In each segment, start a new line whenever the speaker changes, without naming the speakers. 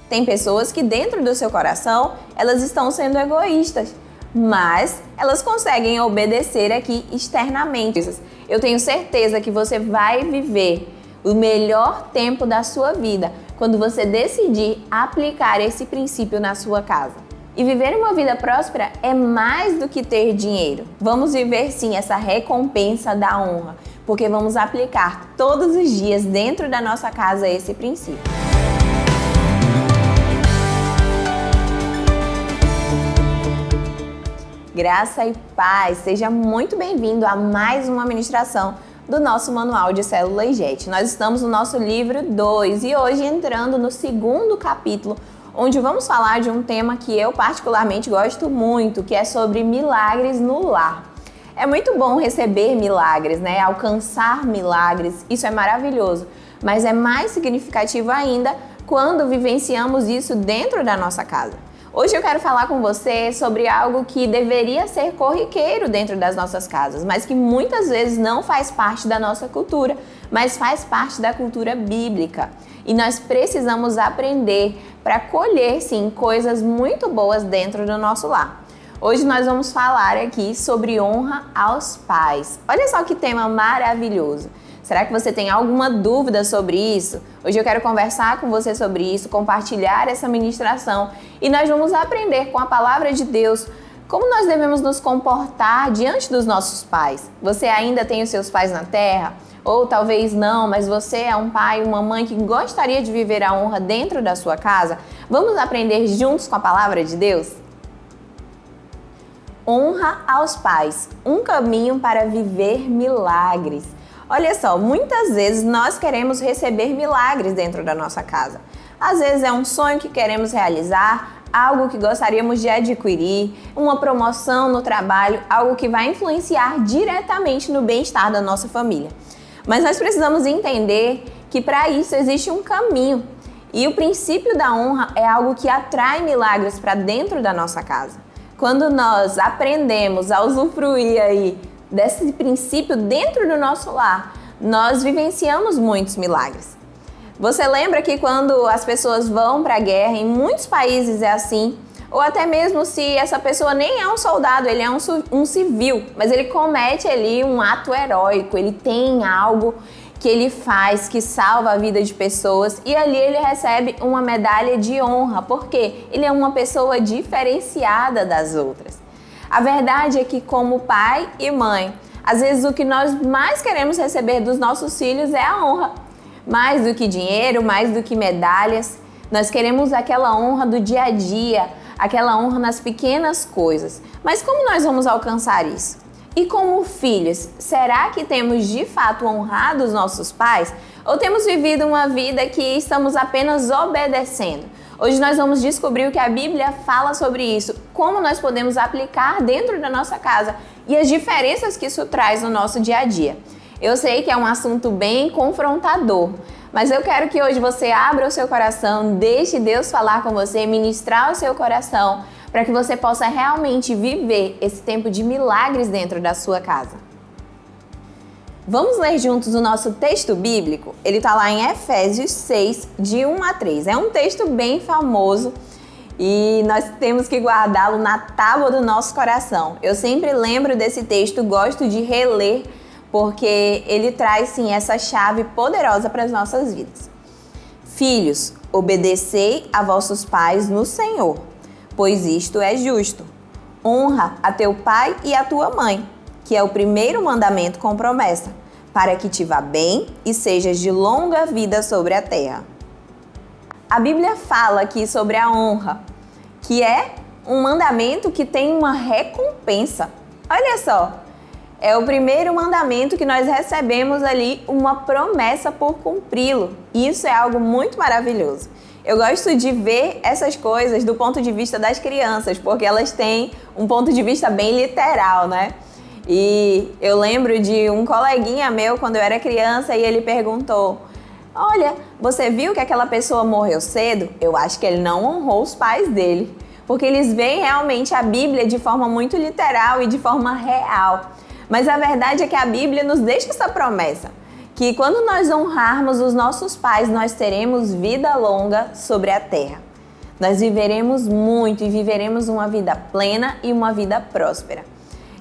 Tem pessoas que dentro do seu coração, elas estão sendo egoístas, mas elas conseguem obedecer aqui externamente. Eu tenho certeza que você vai viver o melhor tempo da sua vida quando você decidir aplicar esse princípio na sua casa. E viver uma vida próspera é mais do que ter dinheiro. Vamos viver sim essa recompensa da honra, porque vamos aplicar todos os dias dentro da nossa casa esse princípio. Graça e paz, seja muito bem-vindo a mais uma ministração do nosso Manual de Célula JET. Nós estamos no nosso livro 2 e hoje entrando no segundo capítulo, onde vamos falar de um tema que eu particularmente gosto muito, que é sobre milagres no lar. É muito bom receber milagres, né? Alcançar milagres, isso é maravilhoso, mas é mais significativo ainda quando vivenciamos isso dentro da nossa casa. Hoje eu quero falar com você sobre algo que deveria ser corriqueiro dentro das nossas casas, mas que muitas vezes não faz parte da nossa cultura, mas faz parte da cultura bíblica. E nós precisamos aprender para colher, sim, coisas muito boas dentro do nosso lar. Hoje nós vamos falar aqui sobre honra aos pais. Olha só que tema maravilhoso. Será que você tem alguma dúvida sobre isso? Hoje eu quero conversar com você sobre isso, compartilhar essa ministração e nós vamos aprender com a palavra de Deus como nós devemos nos comportar diante dos nossos pais. Você ainda tem os seus pais na terra? Ou talvez não, mas você é um pai, uma mãe que gostaria de viver a honra dentro da sua casa? Vamos aprender juntos com a palavra de Deus? Honra aos pais, um caminho para viver milagres. Olha só, muitas vezes nós queremos receber milagres dentro da nossa casa. Às vezes é um sonho que queremos realizar, algo que gostaríamos de adquirir, uma promoção no trabalho, algo que vai influenciar diretamente no bem-estar da nossa família. Mas nós precisamos entender que para isso existe um caminho. E o princípio da honra é algo que atrai milagres para dentro da nossa casa. Quando nós aprendemos a usufruir aí desse princípio dentro do nosso lar, nós vivenciamos muitos milagres. Você lembra que quando as pessoas vão para a guerra, em muitos países é assim, ou até mesmo se essa pessoa nem é um soldado, ele é um civil, mas ele comete ali um ato heróico, ele tem algo que ele faz que salva a vida de pessoas e ali ele recebe uma medalha de honra, porque ele é uma pessoa diferenciada das outras. A verdade é que como pai e mãe, às vezes o que nós mais queremos receber dos nossos filhos é a honra. Mais do que dinheiro, mais do que medalhas, nós queremos aquela honra do dia a dia, aquela honra nas pequenas coisas. Mas como nós vamos alcançar isso? E como filhos, será que temos de fato honrado os nossos pais? Ou temos vivido uma vida que estamos apenas obedecendo? Hoje nós vamos descobrir o que a Bíblia fala sobre isso, como nós podemos aplicar dentro da nossa casa e as diferenças que isso traz no nosso dia a dia. Eu sei que é um assunto bem confrontador, mas eu quero que hoje você abra o seu coração, deixe Deus falar com você, ministrar o seu coração, para que você possa realmente viver esse tempo de milagres dentro da sua casa. Vamos ler juntos o nosso texto bíblico? Ele está lá em Efésios 6, de 1 a 3. É um texto bem famoso e nós temos que guardá-lo na tábua do nosso coração. Eu sempre lembro desse texto, gosto de reler, porque ele traz sim essa chave poderosa para as nossas vidas. Filhos, obedecei a vossos pais no Senhor, pois isto é justo. Honra a teu pai e a tua mãe, que é o primeiro mandamento com promessa, para que te vá bem e sejas de longa vida sobre a terra. A Bíblia fala aqui sobre a honra, que é um mandamento que tem uma recompensa. Olha só, é o primeiro mandamento que nós recebemos ali uma promessa por cumpri-lo. Isso é algo muito maravilhoso. Eu gosto de ver essas coisas do ponto de vista das crianças, porque elas têm um ponto de vista bem literal, né? E eu lembro de um coleguinha meu, quando eu era criança, e ele perguntou: olha, você viu que aquela pessoa morreu cedo? Eu acho que ele não honrou os pais dele. Porque eles veem realmente a Bíblia de forma muito literal e de forma real. Mas a verdade é que a Bíblia nos deixa essa promessa, que quando nós honrarmos os nossos pais, nós teremos vida longa sobre a terra. nós viveremos muito e viveremos uma vida plena e uma vida próspera.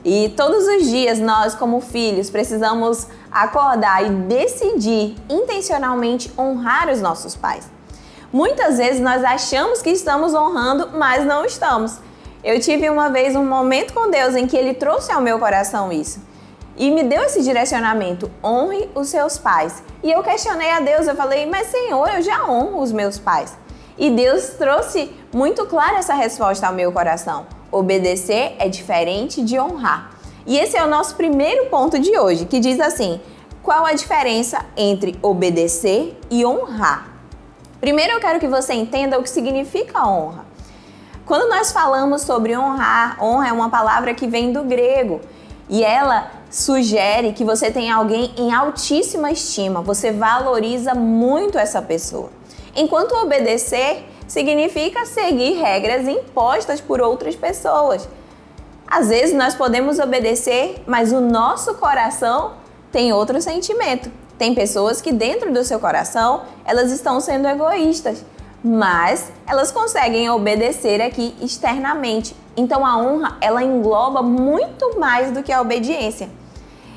E todos os dias nós, como filhos, precisamos acordar e decidir intencionalmente honrar os nossos pais. Muitas vezes nós achamos que estamos honrando, mas não estamos. Eu tive uma vez um momento com Deus em que Ele trouxe ao meu coração isso. E me deu esse direcionamento, honre os seus pais. E eu questionei a Deus, eu falei, mas Senhor, eu já honro os meus pais. E Deus trouxe muito clara essa resposta ao meu coração. Obedecer é diferente de honrar. E esse é o nosso primeiro ponto de hoje, que diz assim, qual a diferença entre obedecer e honrar? Primeiro eu quero que você entenda o que significa honra. Quando nós falamos sobre honrar, honra é uma palavra que vem do grego e ela sugere que você tem alguém em altíssima estima, você valoriza muito essa pessoa. Enquanto obedecer significa seguir regras impostas por outras pessoas. Às vezes nós podemos obedecer, mas o nosso coração tem outro sentimento. Tem pessoas que dentro do seu coração, elas estão sendo egoístas, mas elas conseguem obedecer aqui externamente. Então a honra, ela engloba muito mais do que a obediência.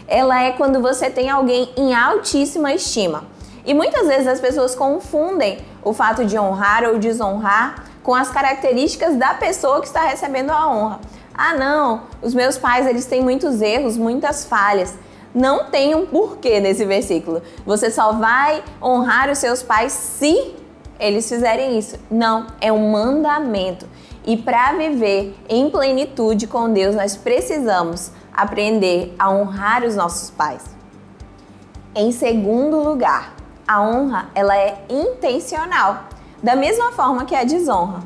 Ela é quando você tem alguém em altíssima estima. E muitas vezes as pessoas confundem o fato de honrar ou desonrar com as características da pessoa que está recebendo a honra. Ah, não, os meus pais, eles têm muitos erros, muitas falhas. Não tem um porquê nesse versículo. Você só vai honrar os seus pais se eles fizerem isso. Não, é um mandamento. E para viver em plenitude com Deus, nós precisamos aprender a honrar os nossos pais. Em segundo lugar, a honra, ela é intencional, da mesma forma que a desonra.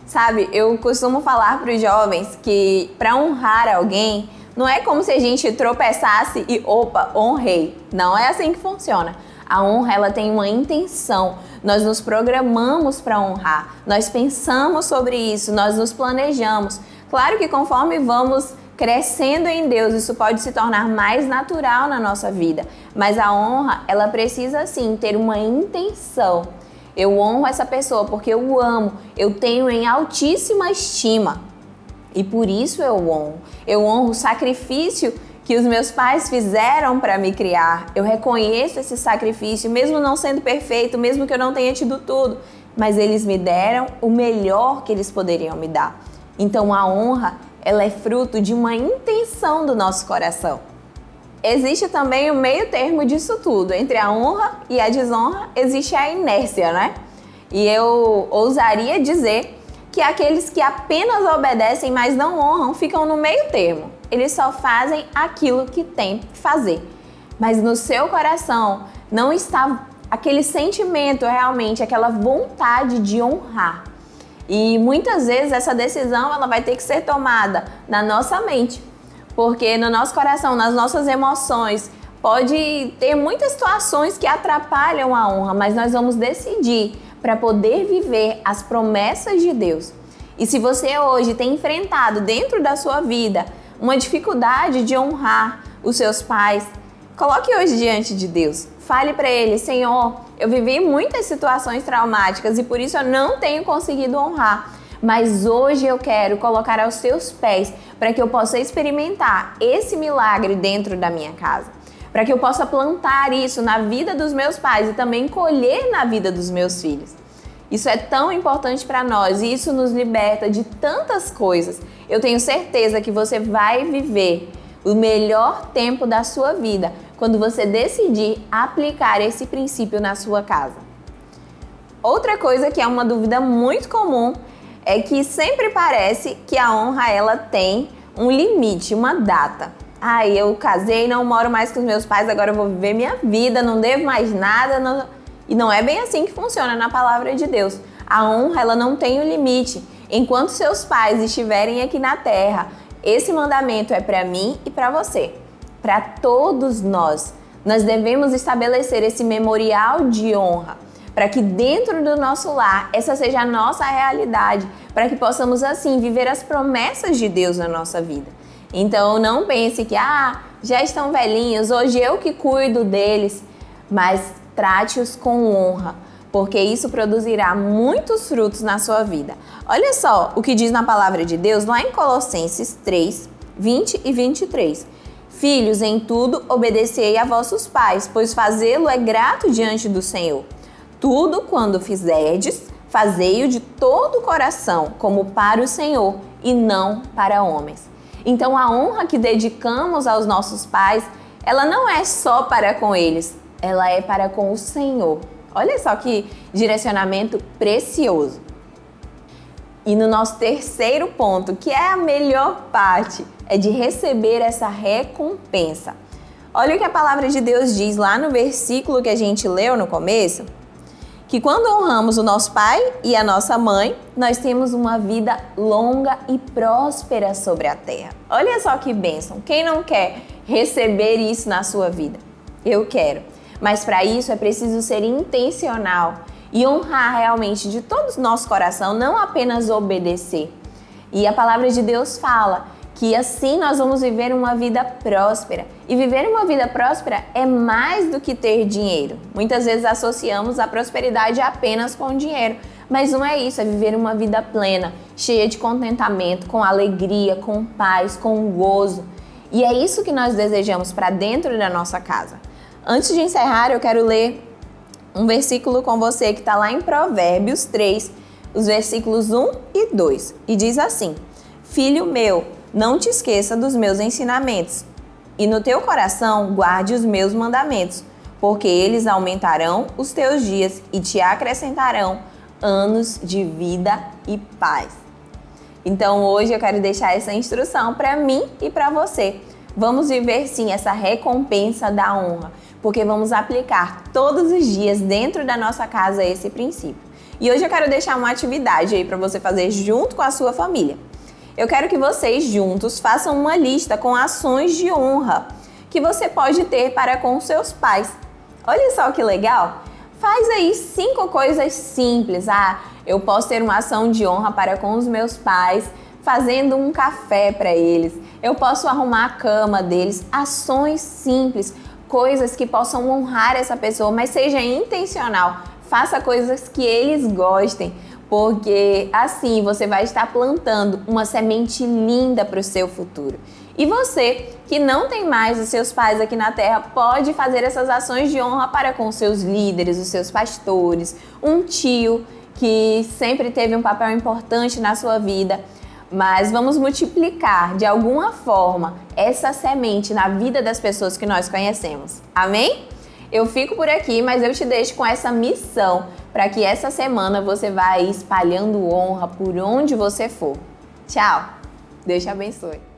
Sabe, eu costumo falar para os jovens que para honrar alguém, não é como se a gente tropeçasse e opa, honrei. Não é assim que funciona. A honra, ela tem uma intenção. Nós nos programamos para honrar. Nós pensamos sobre isso, nós nos planejamos. Claro que conforme vamos crescendo em Deus, isso pode se tornar mais natural na nossa vida. Mas a honra, ela precisa sim ter uma intenção. Eu honro essa pessoa porque eu amo, eu tenho em altíssima estima. E por isso eu honro. Eu honro o sacrifício que os meus pais fizeram para me criar. Eu reconheço esse sacrifício, mesmo não sendo perfeito, mesmo que eu não tenha tido tudo. Mas eles me deram o melhor que eles poderiam me dar. Então a honra, ela é fruto de uma intenção do nosso coração. Existe também o meio termo disso tudo. Entre a honra e a desonra, existe a inércia, né? E eu ousaria dizer que aqueles que apenas obedecem, mas não honram, ficam no meio termo. Eles só fazem aquilo que tem que fazer. Mas no seu coração não está aquele sentimento realmente, aquela vontade de honrar. E muitas vezes essa decisão ela vai ter que ser tomada na nossa mente. Porque no nosso coração, nas nossas emoções, pode ter muitas situações que atrapalham a honra, mas nós vamos decidir para poder viver as promessas de Deus. E se você hoje tem enfrentado dentro da sua vida uma dificuldade de honrar os seus pais, coloque hoje diante de Deus. Fale para Ele, Senhor, eu vivi muitas situações traumáticas e por isso eu não tenho conseguido honrar. Mas hoje eu quero colocar aos seus pés para que eu possa experimentar esse milagre dentro da minha casa. Para que eu possa plantar isso na vida dos meus pais e também colher na vida dos meus filhos. Isso é tão importante para nós e isso nos liberta de tantas coisas. Eu tenho certeza que você vai viver o melhor tempo da sua vida quando você decidir aplicar esse princípio na sua casa. Outra coisa que é uma dúvida muito comum é que sempre parece que a honra ela tem um limite, uma data. Eu casei, não moro mais com os meus pais, agora eu vou viver minha vida, não devo mais nada. Não... E não é bem assim que funciona na palavra de Deus. A honra ela não tem um limite. Enquanto seus pais estiverem aqui na terra, esse mandamento é para mim e para você, para todos nós. Nós devemos estabelecer esse memorial de honra, para que dentro do nosso lar, essa seja a nossa realidade, para que possamos assim viver as promessas de Deus na nossa vida. Então não pense que já estão velhinhos, hoje eu que cuido deles, mas trate-os com honra, porque isso produzirá muitos frutos na sua vida. Olha só o que diz na palavra de Deus lá em Colossenses 3, 20 e 23. Filhos, em tudo obedecei a vossos pais, pois fazê-lo é grato diante do Senhor. Tudo quando fizerdes, fazei-o de todo o coração, como para o Senhor e não para homens. Então a honra que dedicamos aos nossos pais, ela não é só para com eles, ela é para com o Senhor. Olha só que direcionamento precioso. E no nosso terceiro ponto, que é a melhor parte, é de receber essa recompensa. Olha o que a palavra de Deus diz lá no versículo que a gente leu no começo, que quando honramos o nosso pai e a nossa mãe, nós temos uma vida longa e próspera sobre a terra. Olha só que bênção. Quem não quer receber isso na sua vida? Eu quero. Mas para isso é preciso ser intencional e honrar realmente de todo o nosso coração, não apenas obedecer. E a palavra de Deus fala que assim nós vamos viver uma vida próspera. E viver uma vida próspera é mais do que ter dinheiro. Muitas vezes associamos a prosperidade apenas com dinheiro, mas não é isso, é viver uma vida plena, cheia de contentamento, com alegria, com paz, com gozo. E é isso que nós desejamos para dentro da nossa casa. Antes de encerrar, eu quero ler um versículo com você que está lá em Provérbios 3, os versículos 1 e 2. E diz assim: Filho meu, não te esqueça dos meus ensinamentos, e no teu coração guarde os meus mandamentos, porque eles aumentarão os teus dias e te acrescentarão anos de vida e paz. Então hoje eu quero deixar essa instrução para mim e para você. Vamos viver sim essa recompensa da honra, porque vamos aplicar todos os dias dentro da nossa casa esse princípio. E hoje eu quero deixar uma atividade aí para você fazer junto com a sua família. Eu quero que vocês juntos façam uma lista com ações de honra que você pode ter para com seus pais. Olha só que legal! Faz aí 5 coisas simples. Eu posso ter uma ação de honra para com os meus pais, fazendo um café para eles. Eu posso arrumar a cama deles. Ações simples, coisas que possam honrar essa pessoa, mas seja intencional. Faça coisas que eles gostem, porque assim você vai estar plantando uma semente linda para o seu futuro. E você, que não tem mais os seus pais aqui na terra, pode fazer essas ações de honra para com os seus líderes, os seus pastores, um tio que sempre teve um papel importante na sua vida. Mas vamos multiplicar de alguma forma essa semente na vida das pessoas que nós conhecemos. Amém? Eu fico por aqui, mas eu te deixo com essa missão para que essa semana você vá espalhando honra por onde você for. Tchau! Deus te abençoe.